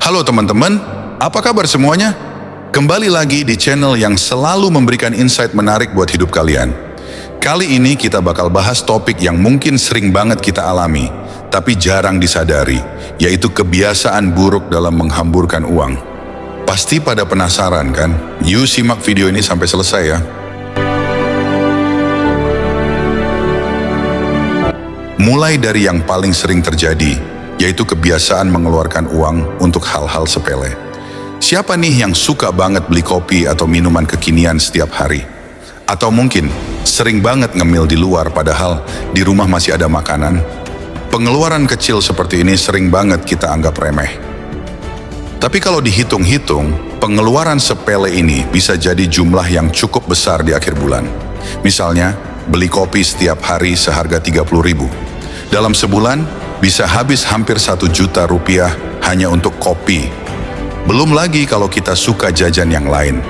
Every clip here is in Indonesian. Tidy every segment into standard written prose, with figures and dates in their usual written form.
Halo teman-teman, apa kabar semuanya? Kembali lagi di channel yang selalu memberikan insight menarik buat hidup kalian. Kali ini kita bakal bahas topik yang mungkin sering banget kita alami, tapi jarang disadari, yaitu kebiasaan buruk dalam menghamburkan uang. Pasti pada penasaran kan? Yuk simak video ini sampai selesai ya. Mulai dari yang paling sering terjadi, yaitu kebiasaan mengeluarkan uang untuk hal-hal sepele. Siapa nih yang suka banget beli kopi atau minuman kekinian setiap hari? Atau mungkin sering banget ngemil di luar padahal di rumah masih ada makanan? Pengeluaran kecil seperti ini sering banget kita anggap remeh. Tapi kalau dihitung-hitung, pengeluaran sepele ini bisa jadi jumlah yang cukup besar di akhir bulan. Misalnya, beli kopi setiap hari seharga 30.000. Dalam sebulan, bisa habis hampir 1 juta rupiah hanya untuk kopi. Belum lagi kalau kita suka jajan yang lain.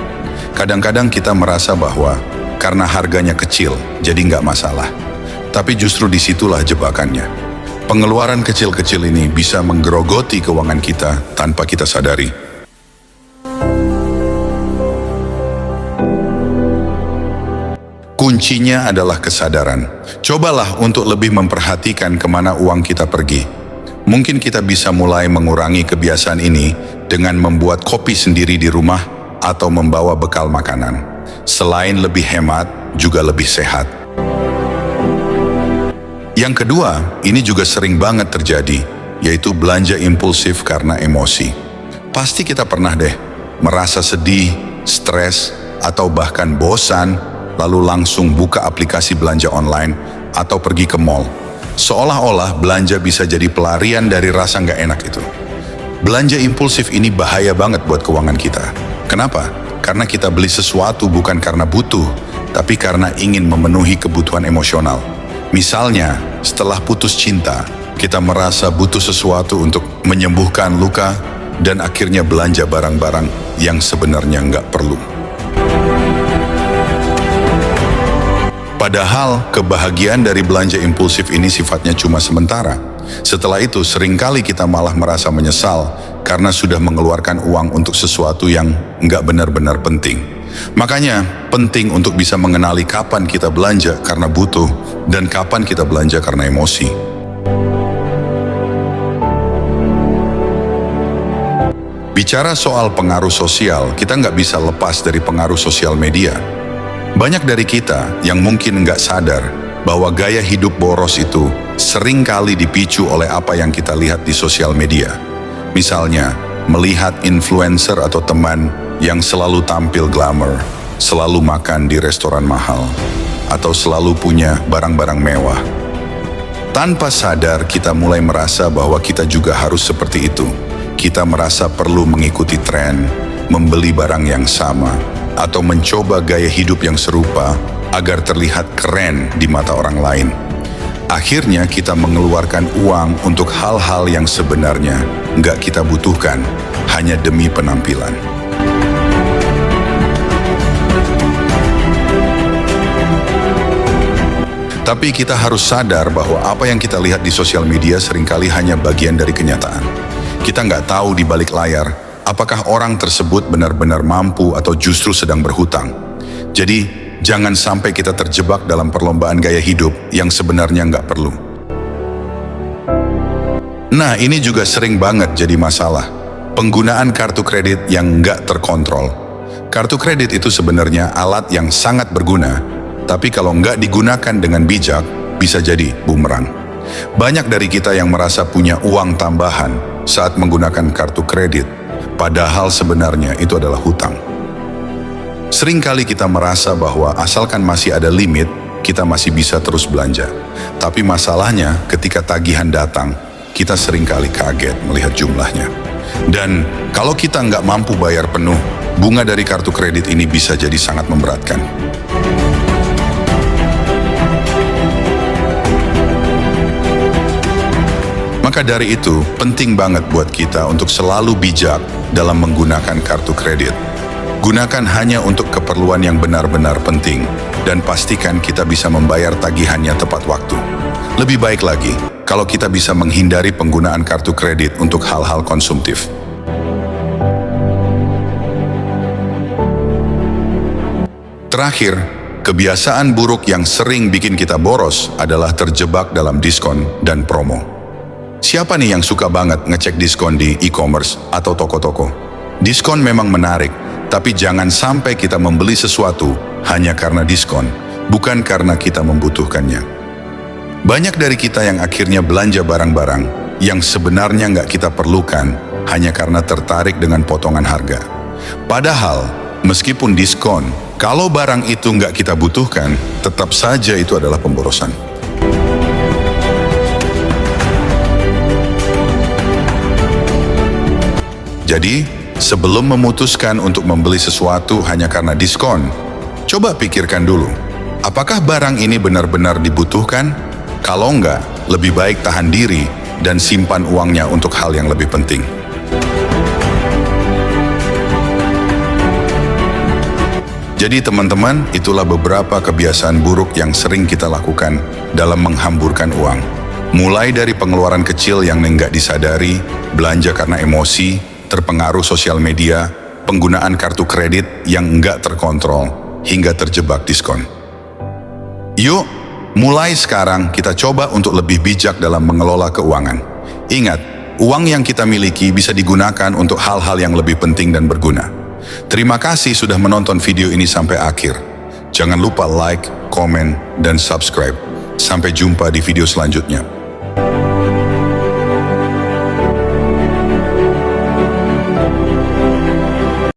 Kadang-kadang kita merasa bahwa karena harganya kecil, jadi nggak masalah. Tapi justru disitulah jebakannya. Pengeluaran kecil-kecil ini bisa menggerogoti keuangan kita tanpa kita sadari. Kuncinya adalah kesadaran. Cobalah untuk lebih memperhatikan kemana uang kita pergi. Mungkin kita bisa mulai mengurangi kebiasaan ini dengan membuat kopi sendiri di rumah atau membawa bekal makanan. Selain lebih hemat, juga lebih sehat. Yang kedua, ini juga sering banget terjadi, yaitu belanja impulsif karena emosi. Pasti kita pernah deh merasa sedih, stres, atau bahkan bosan, lalu langsung buka aplikasi belanja online atau pergi ke mall. Seolah-olah belanja bisa jadi pelarian dari rasa nggak enak itu. Belanja impulsif ini bahaya banget buat keuangan kita. Kenapa? Karena kita beli sesuatu bukan karena butuh, tapi karena ingin memenuhi kebutuhan emosional. Misalnya, setelah putus cinta, kita merasa butuh sesuatu untuk menyembuhkan luka dan akhirnya belanja barang-barang yang sebenarnya nggak perlu. Padahal kebahagiaan dari belanja impulsif ini sifatnya cuma sementara. Setelah itu seringkali kita malah merasa menyesal karena sudah mengeluarkan uang untuk sesuatu yang nggak benar-benar penting. Makanya penting untuk bisa mengenali kapan kita belanja karena butuh dan kapan kita belanja karena emosi. Bicara soal pengaruh sosial, kita nggak bisa lepas dari pengaruh sosial media. Banyak dari kita yang mungkin nggak sadar bahwa gaya hidup boros itu sering kali dipicu oleh apa yang kita lihat di sosial media. Misalnya, melihat influencer atau teman yang selalu tampil glamour, selalu makan di restoran mahal, atau selalu punya barang-barang mewah. Tanpa sadar, kita mulai merasa bahwa kita juga harus seperti itu. Kita merasa perlu mengikuti tren, membeli barang yang sama, atau mencoba gaya hidup yang serupa agar terlihat keren di mata orang lain. Akhirnya kita mengeluarkan uang untuk hal-hal yang sebenarnya nggak kita butuhkan hanya demi penampilan. Tapi kita harus sadar bahwa apa yang kita lihat di sosial media seringkali hanya bagian dari kenyataan. Kita nggak tahu di balik layar apakah orang tersebut benar-benar mampu atau justru sedang berhutang. Jadi, jangan sampai kita terjebak dalam perlombaan gaya hidup yang sebenarnya nggak perlu. Nah, ini juga sering banget jadi masalah. Penggunaan kartu kredit yang nggak terkontrol. Kartu kredit itu sebenarnya alat yang sangat berguna, tapi kalau nggak digunakan dengan bijak, bisa jadi bumerang. Banyak dari kita yang merasa punya uang tambahan saat menggunakan kartu kredit, padahal sebenarnya itu adalah hutang. Seringkali kita merasa bahwa asalkan masih ada limit, kita masih bisa terus belanja. Tapi masalahnya ketika tagihan datang, kita seringkali kaget melihat jumlahnya. Dan kalau kita nggak mampu bayar penuh, bunga dari kartu kredit ini bisa jadi sangat memberatkan. Maka dari itu, penting banget buat kita untuk selalu bijak dalam menggunakan kartu kredit. Gunakan hanya untuk keperluan yang benar-benar penting, dan pastikan kita bisa membayar tagihannya tepat waktu. Lebih baik lagi, kalau kita bisa menghindari penggunaan kartu kredit untuk hal-hal konsumtif. Terakhir, kebiasaan buruk yang sering bikin kita boros adalah terjebak dalam diskon dan promo. Siapa nih yang suka banget ngecek diskon di e-commerce atau toko-toko? Diskon memang menarik, tapi jangan sampai kita membeli sesuatu hanya karena diskon, bukan karena kita membutuhkannya. Banyak dari kita yang akhirnya belanja barang-barang yang sebenarnya nggak kita perlukan hanya karena tertarik dengan potongan harga. Padahal, meskipun diskon, kalau barang itu nggak kita butuhkan, tetap saja itu adalah pemborosan. Jadi, sebelum memutuskan untuk membeli sesuatu hanya karena diskon, coba pikirkan dulu, apakah barang ini benar-benar dibutuhkan? Kalau enggak, lebih baik tahan diri dan simpan uangnya untuk hal yang lebih penting. Jadi teman-teman, itulah beberapa kebiasaan buruk yang sering kita lakukan dalam menghamburkan uang. Mulai dari pengeluaran kecil yang nggak disadari, belanja karena emosi, terpengaruh sosial media, penggunaan kartu kredit yang nggak terkontrol, hingga terjebak diskon. Yuk, mulai sekarang kita coba untuk lebih bijak dalam mengelola keuangan. Ingat, uang yang kita miliki bisa digunakan untuk hal-hal yang lebih penting dan berguna. Terima kasih sudah menonton video ini sampai akhir. Jangan lupa like, komen, dan subscribe. Sampai jumpa di video selanjutnya.